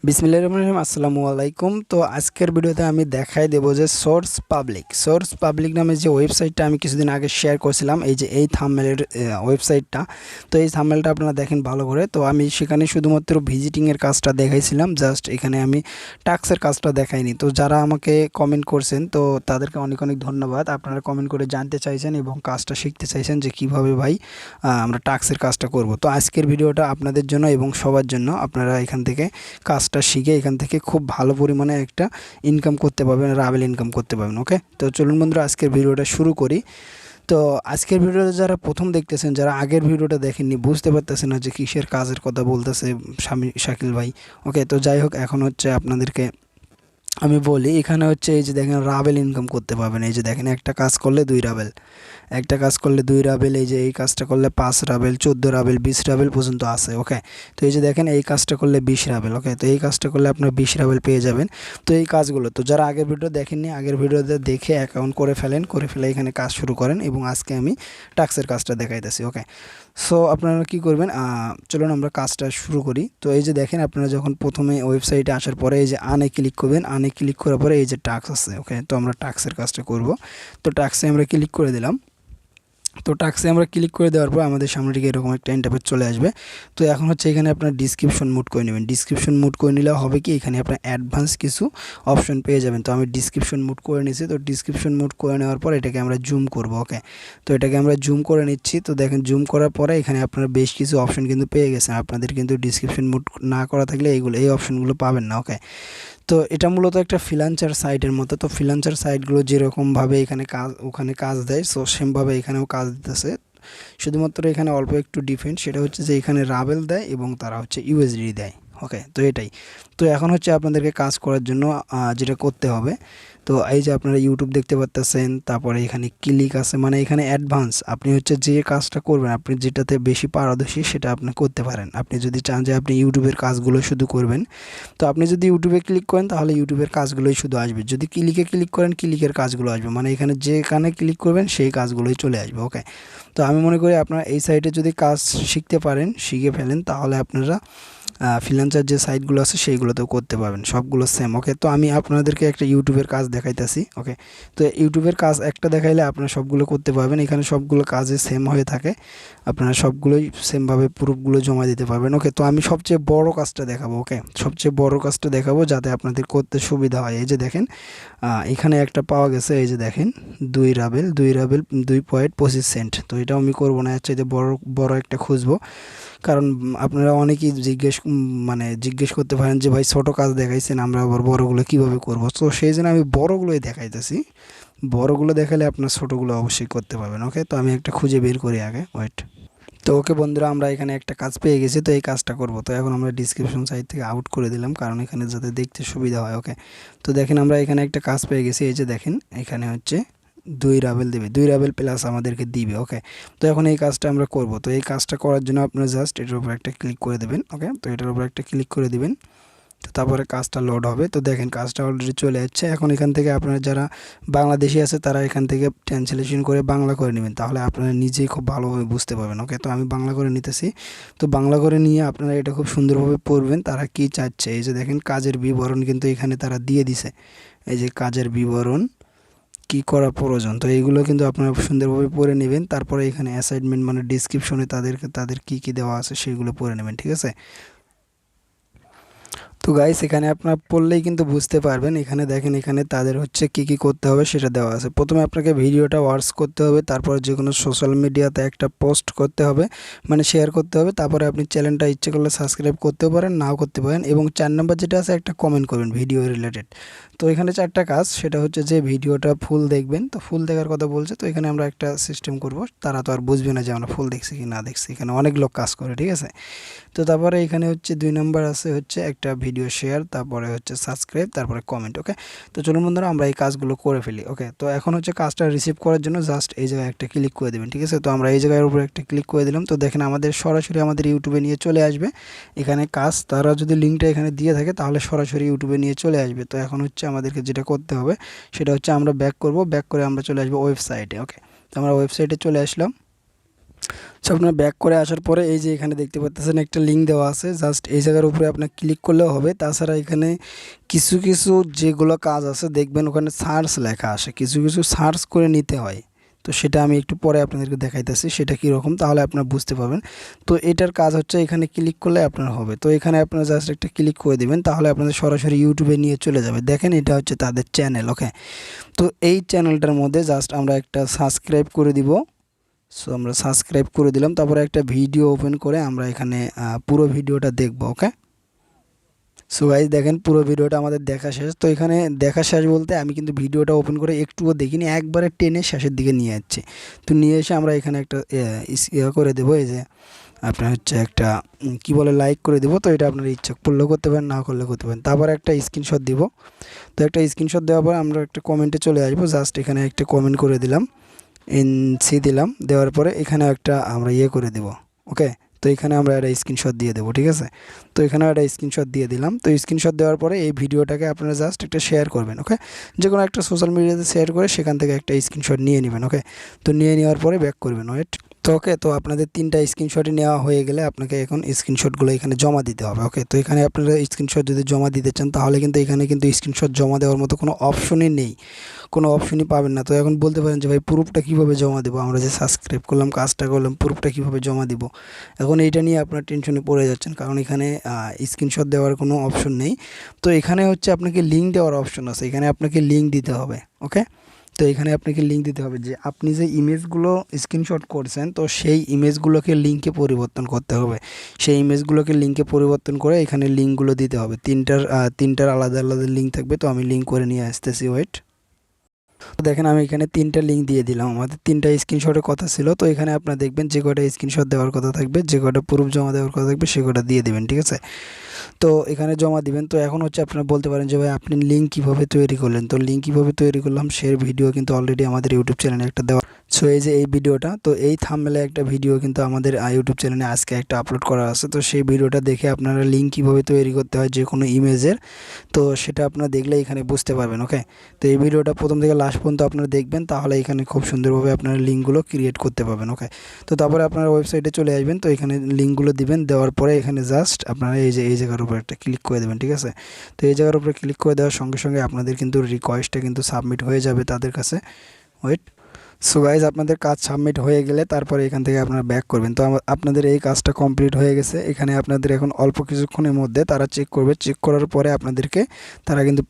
বিসমিল্লাহির রহমানির রহিম। আসসালামু আলাইকুম। তো আজকের ভিডিওতে আমি দেখাই দেবো যে সোর্স পাবলিক নামে যে ওয়েবসাইটটা আমি কিছুদিন আগে শেয়ার করছিলাম, এই যে এই থাম্বনেলের ওয়েবসাইটটা। তো এই থাম্বনেলটা আপনারা দেখেন ভালো করে। তো আমি সেখানে শুধুমাত্র ভিজিটিংয়ের কাজটা দেখাইছিলাম, জাস্ট এখানে আমি টাক্সের কাজটা দেখাইনি। তো যারা আমাকে কমেন্ট করছেন তো তাদেরকে অনেক অনেক ধন্যবাদ। আপনারা কমেন্ট করে জানতে চাইছেন এবং কাজটা শিখতে চাইছেন যে কিভাবে ভাই আমরা টাক্সের কাজটা করব। তো আজকের ভিডিওটা আপনাদের জন্য এবং সবার জন্য। আপনারা এখান থেকে কাজটা শিখে এখান থেকে খুব ভালো পরিমাণে একটা ইনকাম করতে পারবেন, রাবেল ইনকাম করতে পারবেন। ওকে, তো চলুন বন্ধুরা আজকের ভিডিওটা শুরু করি। তো আজকের ভিডিওটা যারা প্রথম দেখতেছেন, যারা আগের ভিডিওটা দেখেননি, বুঝতে পারতেছেন না যে কিসের কাজের কথা বলতেছে শাকিল ভাই। ওকে, তো যাই হোক, এখন হচ্ছে আপনাদেরকে আমি বলি, এখানে হচ্ছে এই যে দেখেন রাবেল ইনকাম করতে পারবেন। এই যে দেখেন একটা কাজ করলে 2 রাবেল, একটা কাজ করলে 2 রাবেল, এই যে এই কাজটা করলে 5 রাবেল, 14 রাবেল, 20 রাবেল পর্যন্ত আছে। ওকে, তো এই যে দেখেন এই কাজটা করলে 20 রাবেল। ওকে, তো এই কাজটা করলে আপনার 20 রাবেল পেয়ে যাবেন। তো এই কাজগুলো তো যারা আগের ভিডিও দেখেননি, আগের ভিডিওতে দেখে অ্যাকাউন্ট করে ফেলেন, করে ফেলে এখানে কাজ শুরু করেন এবং আজকে আমি টাক্সের কাজটা দেখাইতেছি। ওকে, সো আপনারা কি করবেন, চলুন আমরা কাজটা শুরু করি। তো এই যে দেখেন আপনারা যখন প্রথমে ওয়েবসাইটে আসার পরে এই যে আনে ক্লিক করবেন, আনে ক্লিক করার পরে এই যে টাক্স আছে। ওকে, তো আমরা টাক্সের কাজটা করব। তো টাক্সে আমরা ক্লিক করে দিলাম। তো টাক্সে আমরা ক্লিক করে দেওয়ার পর আমাদের সামনে থেকে এরকম একটা ইন্টারফেস চলে আসবে। তো এখন হচ্ছে এখানে আপনার ডিসক্রিপশন মোড করে নেবেন। ডিসক্রিপশন মোড করে নিলে হবে কি, এখানে আপনার অ্যাডভান্স কিছু অপশন পেয়ে যাবেন। তো আমি ডিসক্রিপশন মোড করে নিয়েছি। তো ডিসক্রিপশন মোড করে নেওয়ার পর এটাকে আমরা জুম করব। ওকে, তো এটাকে আমরা জুম করে নিচ্ছি। তো দেখেন জুম করার পরে এখানে আপনারা বেশ কিছু অপশন কিন্তু পেয়ে গেছেন। আপনাদের কিন্তু ডিসক্রিপশন মোড না করা থাকলে এই অপশনগুলো পাবেন না। ওকে, তো এটা মূলত একটা ফ্রিল্যান্সার সাইটের মতো। তো ফ্রিল্যান্সার সাইটগুলো যেরকমভাবে এখানে কাজ ওখানে কাজ দেয়, সো সেমভাবে এখানেও কাজ দিতেছে। শুধুমাত্র এখানে অল্প একটু ডিফারেন্ট, সেটা হচ্ছে যে এখানে রাবেল দেয় এবং তারা হচ্ছে ইউএসডি দেয়। ওকে, তো এটাই। তো এখন হচ্ছে আপনাদেরকে কাজ করার জন্য যেটা করতে হবে, তো এই যে আপনারা ইউটিউব দেখতে পাচ্তেছেন, তারপরে এখানে ক্লিক আছে, মানে এখানে অ্যাডভান্স। আপনি হচ্ছে যে কাজটা করবেন, আপনি যেটাতে বেশি পারদর্শী সেটা আপনি করতে পারেন। আপনি যদি চান যে আপনি ইউটিউবের কাজগুলো শুধু করবেন, তো আপনি যদি ইউটিউবে ক্লিক করেন তাহলে ইউটিউবের কাজগুলোই শুধু আসবে। যদি ক্লিকে ক্লিক করেন ক্লিকের কাজগুলো আসবে, মানে এখানে যেখানে ক্লিক করবেন সেই কাজগুলোই চলে আসবে। ওকে, তো আমি মনে করি আপনারা এই সাইটে যদি কাজ শিখতে পারেন, শিখে ফেলেন, তাহলে আপনারা ফ্রিল্যান্সার যে সাইটগুলো আছে সেইগুলোতেও করতে পারবেন, সবগুলো সেম। ওকে, তো আমি আপনাদেরকে একটা ইউটিউবের কাজ দেখাইতেছি। ওকে, তো ইউটিউবের কাজ একটা দেখাইলে আপনারা সবগুলো করতে পারবেন। এখানে সবগুলো কাজে সেম হয়ে থাকে, আপনারা সবগুলোই সেমভাবে প্রুফগুলো জমা দিতে পারবেন। ওকে, তো আমি সবচেয়ে বড় কাজটা দেখাবো। ওকে, সবচেয়ে বড় কাজটা দেখাবো যাতে আপনাদের করতে সুবিধা হয়। এই যে দেখেন এখানে একটা পাওয়া গেছে, এই যে দেখেন 2 রাবেল 2.25 সেন্ট। তো এটা আমি করবো না, এর চাইতে বড় বড় একটা খুঁজবো। কারণ আপনারা অনেকেই জিজ্ঞেস করতে পারেন যে ভাই ছোটো কাজ দেখাইছেন, আমরা আবার বড়গুলো কিভাবে করব। তো সেই জন্য আমি বড়গুলোই দেখাইতেছি। বড়গুলো দেখালে আপনার ছোটোগুলো অবশ্যই করতে পারবেন। ওকে, তো আমি একটা খুঁজে বের করি আগে, ওয়েট। তো ওকে বন্ধুরা, আমরা এখানে একটা কাজ পেয়ে গেছি। তো এই কাজটা করব। তো এখন আমরা ডিসক্রিপশন সাইট থেকে আউট করে দিলাম, কারণ এখানে যাতে দেখতে সুবিধা হয়। ওকে, তো দেখেন আমরা এখানে একটা কাজ পেয়ে গেছি। এই যে দেখেন এখানে হচ্ছে 2 রাবেল দেবে, 2 রাবেল প্লাস আমাদেরকে দিবে। ওকে, তো এখন এই কাজটা আমরা করব। তো এই কাজটা করার জন্য আপনারা জাস্ট এটার উপর একটা ক্লিক করে দেবেন। ওকে, তো এটার উপর একটা ক্লিক করে দিবেন। তো তারপরে কাজটা লোড হবে। তো দেখেন কাজটা অলরেডি চলে যাচ্ছে। এখন এখান থেকে আপনারা যারা বাংলাদেশি আছে তারা এখান থেকে ট্রান্সলেশন করে বাংলা করে নেবেন, তাহলে আপনারা নিজেই খুব ভালোভাবে বুঝতে পারবেন। ওকে, তো আমি বাংলা করে নিতেছি। তো বাংলা করে নিয়ে আপনারা এটা খুব সুন্দরভাবে পড়বেন তারা কি চাচ্ছে। এই যে দেখেন কাজের বিবরণ কিন্তু এখানে তারা দিয়ে দিছে। এই যে কাজের বিবরণ কি করা প্রয়োজন, তো এইগুলো কিন্তু আপনারা সুন্দরভাবে পড়ে নেবেন। তারপরে এখানে অ্যাসাইনমেন্ট মানে ডিসক্রিপশনে তাদের কি দেওয়া আছে সেগুলো পড়ে নেবেন, ঠিক আছে। তো গাইস এখানে আপনারা পড়লেই কিন্তু বুঝতে পারবেন। এখানে দেখেন এখানে তাদের হচ্ছে কি করতে হবে সেটা দেওয়া আছে। প্রথমে আপনাকে ভিডিওটা ওয়াচ করতে হবে, তারপর যে কোনো সোশ্যাল মিডিয়াতে একটা পোস্ট করতে হবে, মানে শেয়ার করতে হবে। তারপরে আপনি চ্যানেলটা ইচ্ছে করলে সাবস্ক্রাইব করতেও পারেন, নাও করতে পারেন। এবং 4 নম্বর যেটা আছে একটা কমেন্ট করবেন ভিডিও রিলেটেড। তো এখানে 4টা কাজ, সেটা হচ্ছে যে ভিডিওটা ফুল দেখবেন। তো ফুল দেখার কথা বলছে, তো এখানে আমরা একটা সিস্টেম করব, তারা তো আর বুঝবে না যে আমরা ফুল দেখছি কি না দেখছি, এখানে অনেক লোক কাজ করে, ঠিক আছে। তো তারপরে এখানে হচ্ছে 2 নম্বর আছে হচ্ছে একটা ভিডিও শেয়ার, তারপরে হচ্ছে সাবস্ক্রাইব, তারপরে কমেন্ট। ওকে, তো চলুন বন্ধুরা আমরা এই কাজগুলো করে ফেলি। ওকে, তো এখন হচ্ছে কাজটা রিসিভ করার জন্য জাস্ট এই জায়গায় একটা ক্লিক করে দেবেন, ঠিক আছে। তো আমরা এই জায়গার উপর একটা ক্লিক করে দিলাম। তো দেখেন আমাদের সরাসরি আমাদের ইউটিউবে নিয়ে চলে আসবে। এখানে কাজ তারা যদি লিঙ্কটা এখানে দিয়ে থাকে তাহলে সরাসরি ইউটিউবে নিয়ে চলে আসবে। তো এখন হচ্ছে আমাদেরকে যেটা করতে হবে সেটা হচ্ছে আমরা ব্যাক করব, ব্যাক করে আমরা চলে আসবো ওয়েবসাইটে। ওকে, তো আমরা ওয়েবসাইটে চলে আসলাম। সো আপনার ব্যাক করে আসার পরে এই যে এখানে দেখতে পাচ্ছেন একটা লিঙ্ক দেওয়া আছে, জাস্ট এই জায়গার উপরে আপনার ক্লিক করলেও হবে। তাছাড়া এখানে কিছু কিছু যেগুলো কাজ আছে দেখবেন ওখানে সার্চ লেখা আসে, কিছু কিছু সার্চ করে নিতে হয়। তো সেটা আমি একটু পরে আপনাদেরকে দেখাইতেছি সেটা কীরকম, তাহলে আপনারা বুঝতে পারবেন। তো এটার কাজ হচ্ছে এখানে ক্লিক করলে আপনার হবে। তো এখানে আপনারা জাস্ট একটা ক্লিক করে দিবেন, তাহলে আপনাদের সরাসরি ইউটিউবে নিয়ে চলে যাবে। দেখেন এটা হচ্ছে তাদের চ্যানেল। ওকে, তো এই চ্যানেলটার মধ্যে জাস্ট আমরা একটা সাবস্ক্রাইব করে দিব। সো আমরা সাবস্ক্রাইব করে দিলাম, তারপরে একটা ভিডিও ওপেন করে আমরা এখানে পুরো ভিডিওটা দেখব। ওকে, সো গাইজ দেখেন পুরো ভিডিওটা আমাদের দেখা শেষ। তো এখানে দেখা শেষ বলতে আমি কিন্তু ভিডিওটা ওপেন করে একটুও দেখিনি, একবারে টেনে শেষের দিকে নিয়ে যাচ্ছি। তো নিয়ে এসে আমরা এখানে একটা করে দেবো, এই যে আপনার হচ্ছে একটা কি বলে লাইক করে দেবো। তো এটা আপনার ইচ্ছা করলেও করতে পারেন, না করলে করতে পারেন। তারপর একটা স্ক্রিনশট দিব। তো একটা স্ক্রিনশট দেওয়ার পর আমরা একটা কমেন্টে চলে আসবো, জাস্ট এখানে একটা কমেন্ট করে দিলাম, এনসি দিলাম। দেওয়ার পরে এখানে একটা আমরা করে দেব। ওকে, তো এখানে আমরা একটা স্ক্রিনশট দিয়ে দেবো, ঠিক আছে। তো এখানে একটা স্ক্রিনশট দিয়ে দিলাম। তো স্ক্রিনশট দেওয়ার পরে এই ভিডিওটাকে আপনারা জাস্ট একটা শেয়ার করবেন। ওকে, যে কোনো একটা সোশ্যাল মিডিয়াতে শেয়ার করে সেখান থেকে একটা স্ক্রিনশট নিয়ে নেবেন। ওকে, তো নিয়ে নেওয়ার পরে ব্যাক করবেন। ওয়েট, তো ওকে, তো আপনাদের 3টা স্ক্রিনশটই নেওয়া হয়ে গেলে আপনাকে এখন স্ক্রিনশটগুলো এখানে জমা দিতে হবে। ওকে, তো এখানে আপনারা স্ক্রিনশট যদি জমা দিতে চান তাহলে কিন্তু এখানে কিন্তু স্ক্রিনশট জমা দেওয়ার মতো কোনো অপশনই নেই, কোনো অপশনই পাবেন না। তো এখন বলতে পারেন যে ভাই প্রুফটা কীভাবে জমা দেবো, আমরা যে সাবস্ক্রাইব করলাম কাজটা করলাম, প্রুফটা কীভাবে জমা দিব। এখন এইটা নিয়ে আপনার টেনশনে পড়ে যাচ্ছেন, কারণ এখানে স্ক্রিনশট দেওয়ার কোনো অপশন নেই। তো এখানে হচ্ছে আপনাকে লিঙ্ক দেওয়ার অপশন আছে, এখানে আপনাকে লিঙ্ক দিতে হবে। ওকে, তো এখানে আপনাকে লিঙ্ক দিতে হবে যে আপনি যে ইমেজগুলো স্ক্রিনশট করছেন, তো সেই ইমেজগুলোকে লিঙ্কে পরিবর্তন করতে হবে। সেই ইমেজগুলোকে লিঙ্কে পরিবর্তন করে এখানে লিঙ্কগুলো দিতে হবে। তিনটার আলাদা আলাদা লিঙ্ক থাকবে। তো আমি লিঙ্ক করে নিয়ে আসতেছি, ওয়েট। তো দেখেন আমি এখানে 3টা লিঙ্ক দিয়ে দিলাম, আমাদের 3টা স্ক্রিনশটের কথা ছিল। তো এখানে আপনারা দেখবেন যে কয়টা স্ক্রিনশট দেওয়ার কথা থাকবে, যে কয়টা প্রুফ জমা দেওয়ার কথা থাকবে সে কয়টা দিয়ে দেবেন, ঠিক আছে। তো এখানে জমা দিবেন। তো এখন হচ্ছে আপনারা বলতে পারেন যে ভাই আপনি লিঙ্ক কীভাবে তৈরি করলেন। তো লিঙ্ক কীভাবে তৈরি করলাম সে ভিডিও কিন্তু অলরেডি আমাদের ইউটিউব চ্যানেলে একটা দেওয়া। সো এই যে এই ভিডিওটা, তো এই থাম্বনেলে একটা ভিডিও কিন্তু আমাদের ইউটিউব চ্যানেলে আজকে একটা আপলোড করা আছে। তো সেই ভিডিওটা দেখে আপনারা লিঙ্ক কীভাবে তৈরি করতে হয় যে কোনো ইমেজের, তো সেটা আপনারা দেখলে এখানে বুঝতে পারবেন। ওকে, তো এই ভিডিওটা প্রথম থেকে লাস্ট পর্যন্ত আপনারা দেখবেন, তাহলে এখানে খুব সুন্দরভাবে আপনারা লিঙ্কগুলো ক্রিয়েট করতে পারবেন। ওকে, তো তারপরে আপনারা ওয়েবসাইটে চলে আসবেন। তো এখানে লিঙ্কগুলো দিবেন, দেওয়ার পরে এখানে জাস্ট আপনারা এই যে এই জায়গার উপর একটা ক্লিক করে দেবেন, ঠিক আছে। তো এই জায়গার উপরে ক্লিক করে দেওয়ার সঙ্গে সঙ্গে আপনাদের কিন্তু রিকোয়েস্টটা কিন্তু সাবমিট হয়ে যাবে তাদের কাছে। ওয়েট, সো গাইজ আপনাদের কাজ সাবমিট হয়ে গেলে তারপরে এখান থেকে আপনারা ব্যাক করবেন। তো আপনাদের এই কাজটা কমপ্লিট হয়ে গেছে। এখানে আপনাদের এখন অল্প কিছুক্ষণের মধ্যে তারা চেক করবে, চেক করার পরে আপনাদেরকে তারা কিন্তু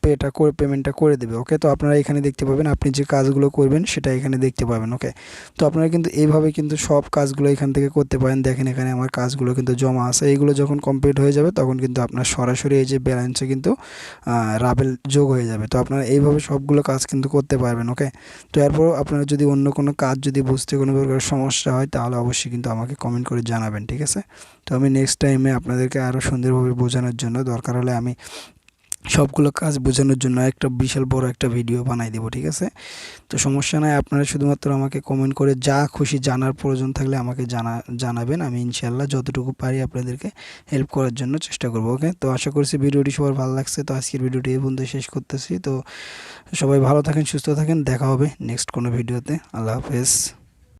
পেমেন্টটা করে দেবে। ওকে, তো আপনারা এখানে দেখতে পাবেন আপনি যে কাজগুলো করবেন সেটা এখানে দেখতে পাবেন। ওকে, তো আপনারা কিন্তু এইভাবে কিন্তু সব কাজগুলো এখান থেকে করতে পারেন। দেখেন এখানে আমার কাজগুলো কিন্তু জমা আছে, এইগুলো যখন কমপ্লিট হয়ে যাবে তখন কিন্তু আপনার সরাসরি এই যে ব্যালেন্সে কিন্তু রাবেল যোগ হয়ে যাবে। তো আপনারা এইভাবে সবগুলো কাজ কিন্তু করতে পারবেন। ওকে, তো এরপরও আপনারা যদি অন্য কোনো কাজ যদি বুঝতে কোনো প্রকার সমস্যা হয় তাহলে অবশ্যই কিন্তু আমাকে কমেন্ট করে জানাবেন, ঠিক আছে। তো আমি নেক্সট টাইমে আপনাদেরকে আরও সুন্দরভাবে বোঝানোর জন্য দরকার হলে আমি সবগুলো কাজ বোঝানোর জন্য একটা বিশাল বড় একটা ভিডিও বানাই দেবো, ঠিক আছে। তো সমস্যা নাই, আপনারা শুধুমাত্র আমাকে কমেন্ট করে যা খুশি জানার প্রয়োজন থাকলে আমাকে জানাবেন। আমি ইনশাল্লাহ যতটুকু পারি আপনাদেরকে হেল্প করার জন্য চেষ্টা করবো। ওকে, তো আশা করছি ভিডিওটি সবার ভালো লাগছে। তো আজকের ভিডিওটি এই পর্যন্ত শেষ করতেছি। তো সবাই ভালো থাকেন, সুস্থ থাকেন, দেখা হবে নেক্সট কোনো ভিডিওতে। আল্লাহ হাফেজ।